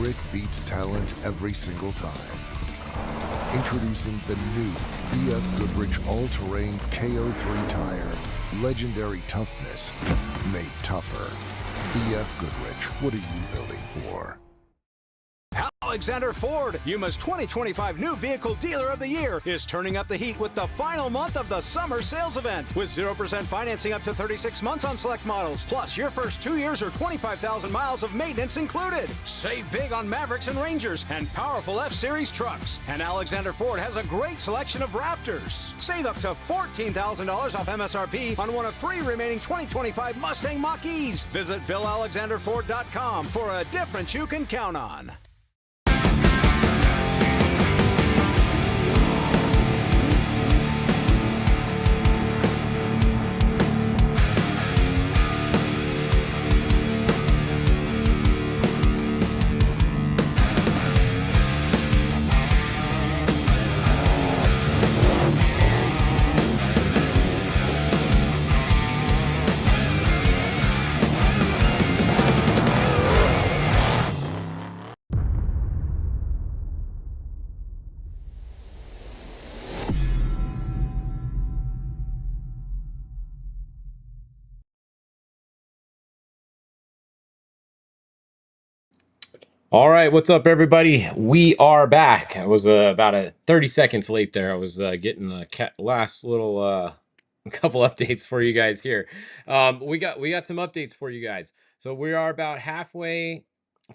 grit beats talent every single time. Introducing the new BF Goodrich All-Terrain KO3 tire. Legendary toughness made tougher. BF Goodrich, what are you building for? Alexander Ford, Yuma's 2025 New Vehicle Dealer of the Year, is turning up the heat with the final month of the summer sales event. With 0% financing up to 36 months on select models, plus your first 2 years or 25,000 miles of maintenance included. Save big on Mavericks and Rangers and powerful F-Series trucks. And Alexander Ford has a great selection of Raptors. Save up to $14,000 off MSRP on one of 3 remaining 2025 Mustang Mach-E's. Visit BillAlexanderFord.com for a difference you can count on. All right, what's up, everybody? We are back. I was about 30 seconds late there. I was getting the last little couple updates for you guys here. We got some updates for you guys. So we are about halfway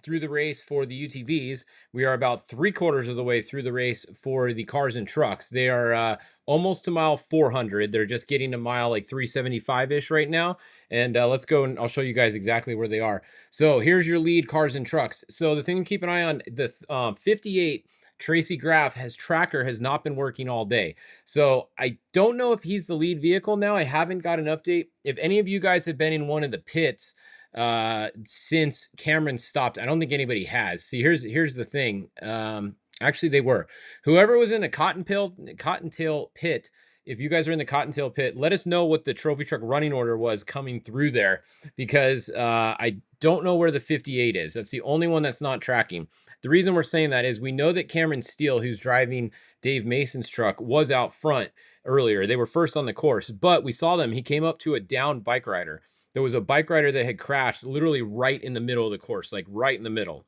through the race for the UTVs. We are about 3/4 of the way through the race for the cars and trucks. They are almost to mile 400. They're just getting to mile like 375-ish right now. And let's go and I'll show you guys exactly where they are. So here's your lead cars and trucks. So the thing to keep an eye on, the 58 Tracy Graff tracker has not been working all day. So I don't know if he's the lead vehicle now. I haven't got an update. If any of you guys have been in one of the pits since Cameron stopped, I don't think anybody has. See, here's the thing. Actually, they were. Whoever was in the Cottontail pit, if you guys are in the Cottontail pit, let us know what the trophy truck running order was coming through there, because I don't know where the 58 is. That's the only one that's not tracking. The reason we're saying that is we know that Cameron Steele, who's driving Dave Mason's truck, was out front earlier. They were first on the course, but we saw them. He came up to a downed bike rider. There was a bike rider that had crashed literally right in the middle of the course, like right in the middle.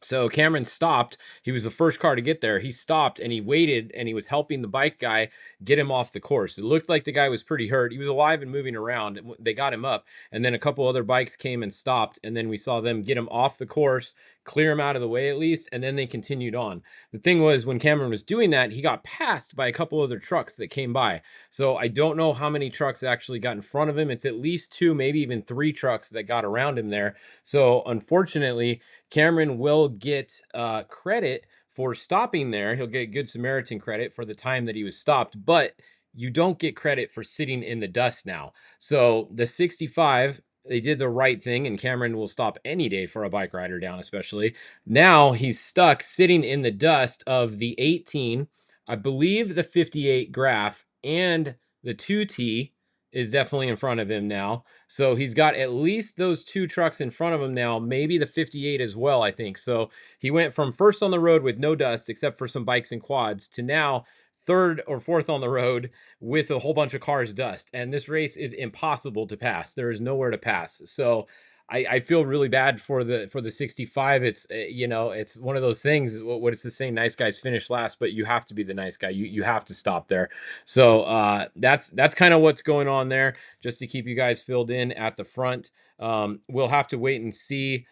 So Cameron stopped. He was the first car to get there. He stopped and he waited and he was helping the bike guy get him off the course. It looked like the guy was pretty hurt. He was alive and moving around. They got him up, and then a couple other bikes came and stopped, and then we saw them get him off the course, clear him out of the way at least, and then they continued on. The thing was, when Cameron was doing that, he got passed by a couple other trucks that came by. So I don't know how many trucks actually got in front of him. It's at least 2, maybe even 3 trucks that got around him there. So unfortunately, Cameron will get credit for stopping there. He'll get Good Samaritan credit for the time that he was stopped, but you don't get credit for sitting in the dust now. So the 65, they did the right thing, and Cameron will stop any day for a bike rider down, especially. Now he's stuck sitting in the dust of the 18, I believe the 58 Graph, and the 2T is definitely in front of him now. So he's got at least those 2 trucks in front of him now, maybe the 58 as well, I think. So he went from first on the road with no dust except for some bikes and quads to now 3rd or 4th on the road with a whole bunch of cars dust. And this race is impossible to pass. There is nowhere to pass. So I feel really bad for the 65. It's it's one of those things. What it's the same, nice guys finish last, but you have to be the nice guy. You have to stop there. So that's kind of what's going on there, just to keep you guys filled in at the front. We'll have to wait and see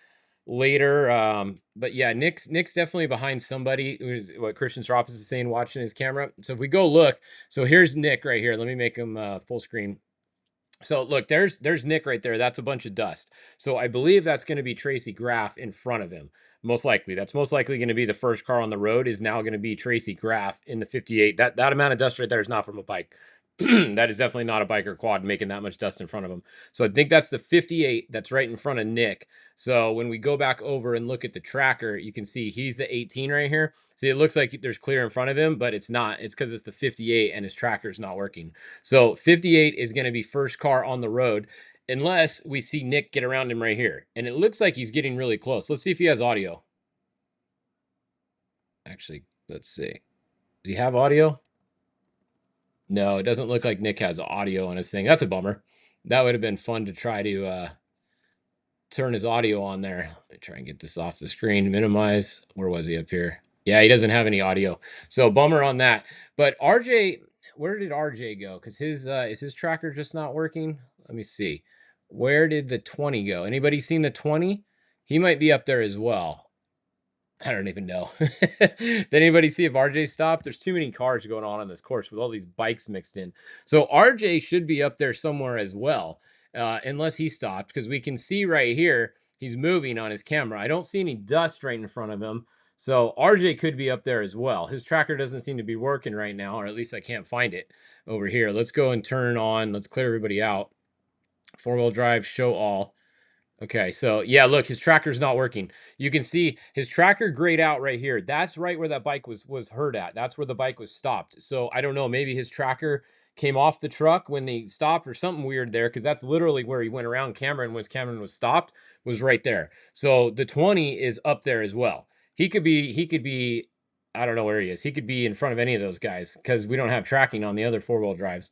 later. But yeah, Nick's definitely behind somebody. What Christian Stropis is saying, watching his camera. So if we go look, so here's Nick right here. Let me make him full screen. So look, there's Nick right there. That's a bunch of dust. So I believe that's going to be Tracy Graff in front of him. Most likely. That's most likely going to be the first car on the road is now going to be Tracy Graff in the 58. That amount of dust right there is not from a bike. That is definitely not a bike or quad making that much dust in front of him. So I think that's the 58 that's right in front of Nick. So when we go back over and look at the tracker, you can see he's the 18 right here. See, it looks like there's clear in front of him, but it's not. It's because it's the 58 and his tracker's not working. So 58 is going to be first car on the road unless we see Nick get around him right here. And it looks like he's getting really close. Let's see if he has audio. Actually, let's see. Does he have audio? No, it doesn't look like Nick has audio on his thing. That's a bummer. That would have been fun to try to turn his audio on there. Let me try and get this off the screen. Minimize. Where was he up here? Yeah, he doesn't have any audio. So bummer on that. But RJ, where did RJ go? Because his is his tracker just not working? Let me see. Where did the 20 go? Anybody seen the 20? He might be up there as well. I don't even know. Did anybody see if RJ stopped? There's too many cars going on this course with all these bikes mixed in. So RJ should be up there somewhere as well, unless he stopped, because we can see right here he's moving on his camera. I don't see any dust right in front of him. So RJ could be up there as well. His tracker doesn't seem to be working right now, or at least I can't find it over here. Let's go and turn on. Let's clear everybody out. Four-wheel drive, show all. Okay, so yeah, look, his tracker's not working. You can see his tracker grayed out right here. That's right where that bike was hurt at. That's where the bike was stopped. So I don't know, maybe his tracker came off the truck when they stopped or something weird there, because that's literally where he went around Cameron when Cameron was stopped, was right there. So the 20 is up there as well. He could be, I don't know where he is. He could be in front of any of those guys because we don't have tracking on the other four-wheel drives.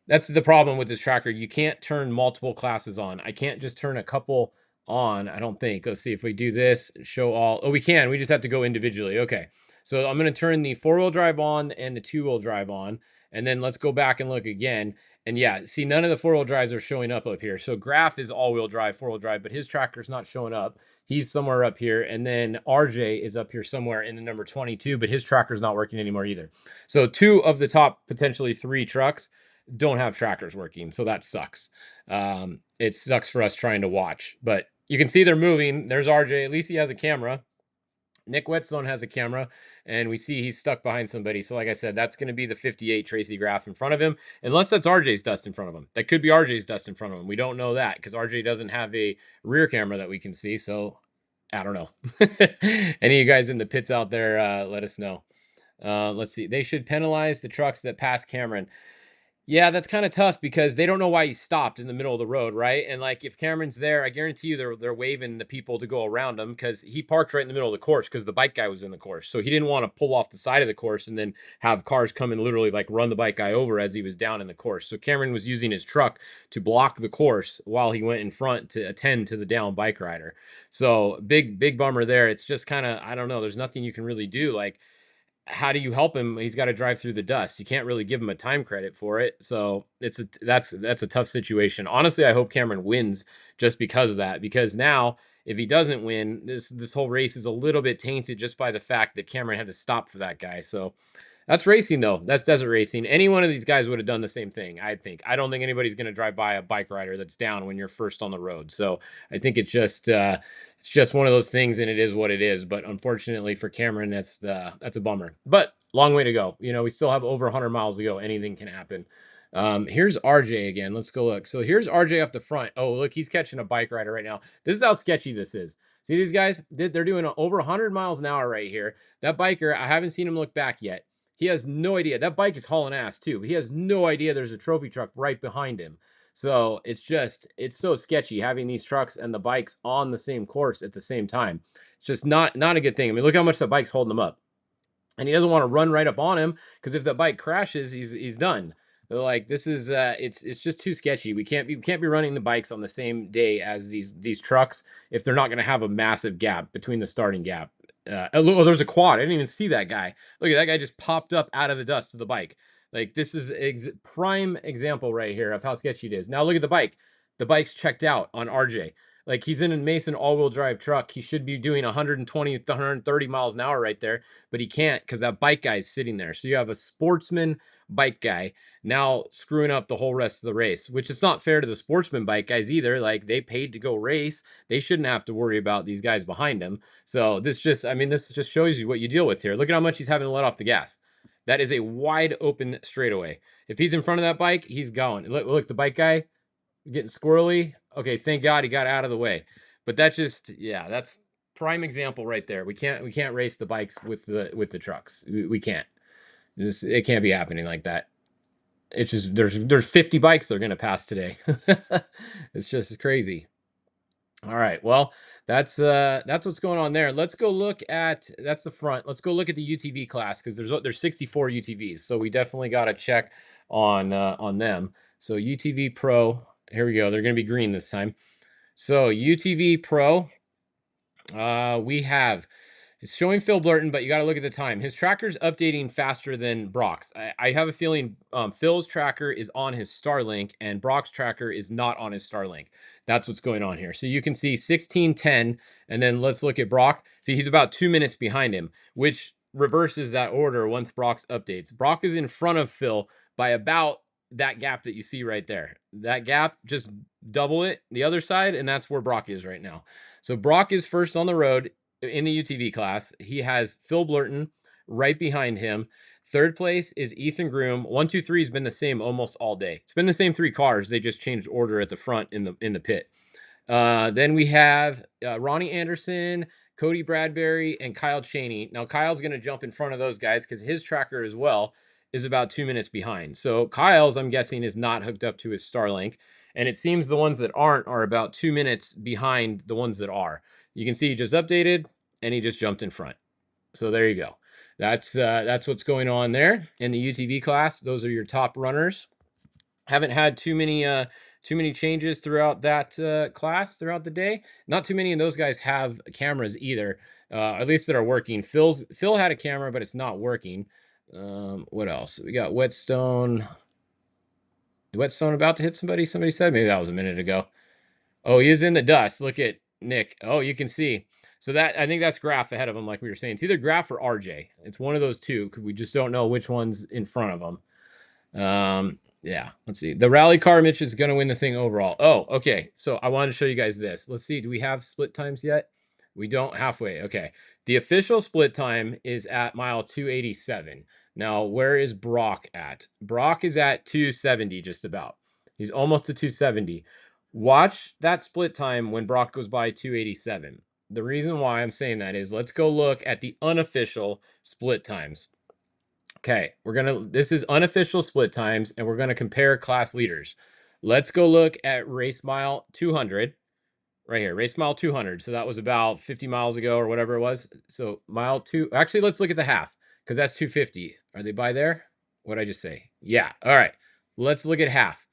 That's the problem with this tracker. You can't turn multiple classes on. I can't just turn a couple on, I don't think. Let's see if we do this, show all. Oh, we can. We just have to go individually. Okay. So I'm going to turn the four-wheel drive on and the two-wheel drive on. And then let's go back and look again. And yeah, see, none of the four-wheel drives are showing up here. So Graph is all-wheel drive, four-wheel drive, but his tracker's not showing up. He's somewhere up here. And then RJ is up here somewhere in the number 22, but his tracker's not working anymore either. So two of the top potentially three trucks don't have trackers working, so that sucks. It sucks for us trying to watch, but you can see they're moving. There's RJ. At least he has a camera. Nick Whetstone has a camera, and we see he's stuck behind somebody. So like I said, that's going to be the 58 Tracy Graph in front of him, unless that's RJ's dust in front of him. That could be RJ's dust in front of him. We don't know that because RJ doesn't have a rear camera that we can see, so I don't know. Any of you guys in the pits out there, let us know. Let's see. They should penalize the trucks that pass Cameron. Yeah, that's kind of tough because they don't know why he stopped in the middle of the road, right? And like if Cameron's there, I guarantee you they're waving the people to go around him because he parked right in the middle of the course because the bike guy was in the course. So he didn't want to pull off the side of the course and then have cars come and literally like run the bike guy over as he was down in the course. So Cameron was using his truck to block the course while he went in front to attend to the down bike rider. So big bummer there. It's just kind of, I don't know, there's nothing you can really do. Like, how do you help him? He's got to drive through the dust. You can't really give him a time credit for it. So that's a tough situation. Honestly, I hope Cameron wins just because of that, because now if he doesn't win, this whole race is a little bit tainted just by the fact that Cameron had to stop for that guy. So that's racing though. That's desert racing. Any one of these guys would have done the same thing, I think. I don't think anybody's going to drive by a bike rider that's down when you're first on the road. So I think it's just one of those things, and it is what it is. But unfortunately for Cameron, that's a bummer. But long way to go. You know, we still have over 100 miles to go. Anything can happen. Here's RJ again. Let's go look. So here's RJ off the front. Oh, look, he's catching a bike rider right now. This is how sketchy this is. See these guys? They're doing over 100 miles an hour right here. That biker, I haven't seen him look back yet. He has no idea. That bike is hauling ass too. He has no idea there's a trophy truck right behind him. So it's so sketchy having these trucks and the bikes on the same course at the same time. It's just not a good thing. I mean, look how much the bike's holding him up. And he doesn't want to run right up on him because if the bike crashes, he's done. Like this is it's just too sketchy. We can't be running the bikes on the same day as these trucks if they're not going to have a massive gap between the starting gap. Oh, there's a quad. I didn't even see that guy. Look at that guy just popped up out of the dust of the bike. Like this is prime example right here of how sketchy it is. Now look at the bike. The bike's checked out on RJ. Like he's in a Mason all-wheel drive truck. He should be doing 120 to 130 miles an hour right there, but he can't because that bike guy is sitting there. So you have a sportsman bike guy now screwing up the whole rest of the race, which is not fair to the sportsman bike guys either. Like they paid to go race. They shouldn't have to worry about these guys behind them. So this just shows you what you deal with here. Look at how much he's having to let off the gas. That is a wide open straightaway. If he's in front of that bike, he's going. Look, the bike guy getting squirrely. Okay, thank God he got out of the way. But that's prime example right there. We can't race the bikes with the trucks. We can't. It can't be happening like that. It's just there's 50 bikes they're gonna pass today. It's just crazy. All right. Well, that's what's going on there. Let's go look at that's the front. Let's go look at the UTV class because there's 64 UTVs, so we definitely got to check on them. So UTV Pro, here we go. They're going to be green this time. So UTV Pro, we have it's showing Phil Blurton, but you got to look at the time. His tracker's updating faster than Brock's. I have a feeling Phil's tracker is on his Starlink and Brock's tracker is not on his Starlink. That's what's going on here. So you can see 16:10, and then let's look at Brock. See, he's about 2 minutes behind him, which reverses that order once Brock's updates. Brock is in front of Phil by about that gap that you see right there. That gap, just double it the other side, and that's where Brock is right now. So Brock is first on the road in the UTV class. He has Phil Blurton right behind him. Third place is Ethan Groom. 1, 2, 3 has been the same almost all day. It's been the same 3 cars. They just changed order at the front in the pit. Then we have Ronnie Anderson, Cody Bradbury, and Kyle Cheney. Now Kyle's going to jump in front of those guys because his tracker as well is about 2 minutes behind. So Kyle's, I'm guessing, is not hooked up to his Starlink. And it seems the ones that aren't are about 2 minutes behind the ones that are. You can see he just updated and he just jumped in front. So there you go. That's what's going on there in the UTV class. Those are your top runners. Haven't had too many changes throughout that class throughout the day. Not too many of those guys have cameras either, at least that are working. Phil had a camera, but it's not working. What else? We got Whetstone. Whetstone about to hit somebody? Somebody said, maybe that was a minute ago. Oh, he is in the dust. Look at Nick. Oh, you can see. So that, I think that's Graf ahead of him, like we were saying. It's either Graf or RJ. It's one of those two because we just don't know which one's in front of them. Yeah, let's see. The rally car, Mitch, is going to win the thing overall. Oh, okay. So I wanted to show you guys this. Let's see. Do we have split times yet? We don't. Halfway. Okay. The official split time is at mile 287. Now, where is Brock at? Brock is at 270 just about. He's almost to 270. Watch that split time when Brock goes by 287. The reason why I'm saying that is let's go look at the unofficial split times. Okay, this is unofficial split times, and we're gonna compare class leaders. Let's go look at race mile 200 right here, race mile 200. So that was about 50 miles ago or whatever it was. So mile 2, actually, let's look at the half because that's 250. Are they by there? What'd I just say? Yeah, all right. Let's look at half.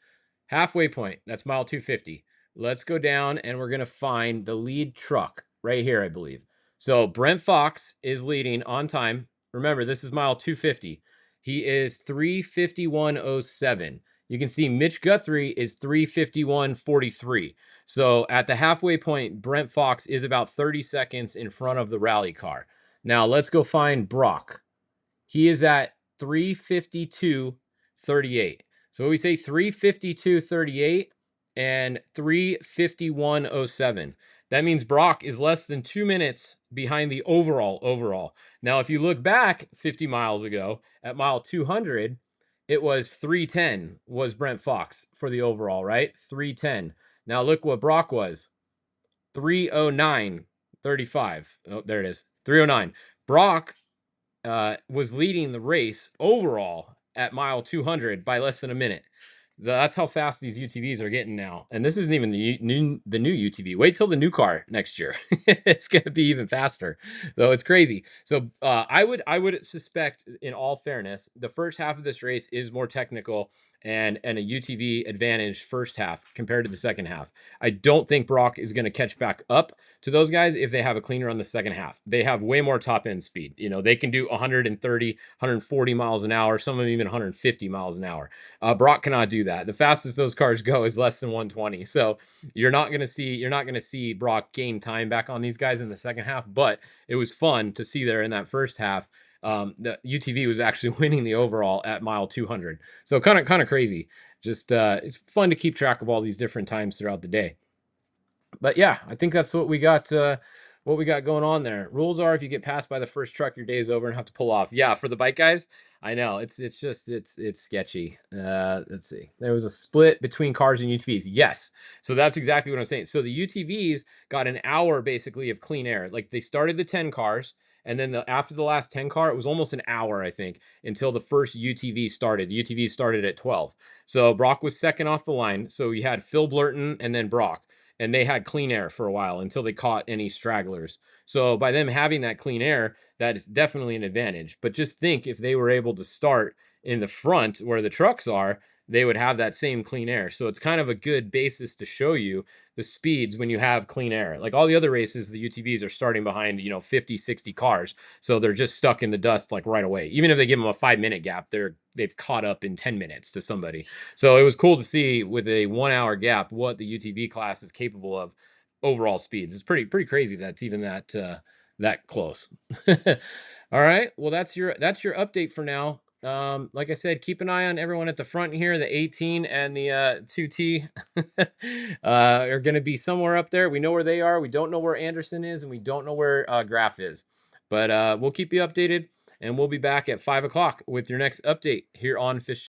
Halfway point, that's mile 250. Let's go down and we're gonna find the lead truck right here, I believe. So Brent Fox is leading on time. Remember, this is mile 250. He is 3:51:07. You can see Mitch Guthrie is 3:51:43. So at the halfway point, Brent Fox is about 30 seconds in front of the rally car. Now let's go find Brock. He is at 3:52:38. So we say 3:52:38 and 3:51:07. That means Brock is less than 2 minutes behind the overall. Now, if you look back 50 miles ago at mile 200, it was 3:10 was Brent Fox for the overall, right? 3:10. Now look what Brock was. 3:09:35. Oh, there it is. 3:09. Brock was leading the race overall at mile 200 by less than a minute. That's how fast these UTVs are getting now. And this isn't even the new UTV. Wait till the new car next year. It's going to be even faster. So it's crazy. So I would suspect, in all fairness, the first half of this race is more technical and a UTV advantage first half compared to the second half. I don't think Brock is going to catch back up to those guys if they have a cleaner on the second half. They have way more top end speed. You know, they can do 130, 140 miles an hour, some of them even 150 miles an hour. Brock cannot do that. The fastest those cars go is less than 120. So you're not going to see Brock gain time back on these guys in the second half, but it was fun to see there in that first half. The UTV was actually winning the overall at mile 200. So kind of crazy. Just it's fun to keep track of all these different times throughout the day. But yeah, I think that's what we got going on there. Rules are if you get passed by the first truck, your day is over and have to pull off. Yeah, for the bike guys, I know it's sketchy. Let's see. There was a split between cars and UTVs. Yes. So that's exactly what I'm saying. So the UTVs got an hour basically of clean air. Like they started the 10 cars. And then after the last 10 car, it was almost an hour, I think, until the first UTV started. The UTV started at 12. So Brock was second off the line. So you had Phil Blurton and then Brock. and they had clean air for a while until they caught any stragglers. So by them having that clean air, that is definitely an advantage. But just think, if they were able to start in the front where the trucks are, they would have that same clean air. So it's kind of a good basis to show you the speeds when you have clean air. Like all the other races, the UTVs are starting behind, 50, 60 cars. So they're just stuck in the dust like right away. Even if they give them a 5-minute gap, they've caught up in 10 minutes to somebody. So it was cool to see with a 1 hour gap what the UTV class is capable of overall speeds. It's pretty crazy that's even that close. All right. Well, that's your update for now. Like I said, keep an eye on everyone at the front here. The 18 and the 2T are going to be somewhere up there. We know where they are. We don't know where Anderson is, and we don't know where Graf is. But we'll keep you updated, and we'll be back at 5 o'clock with your next update here on Fish.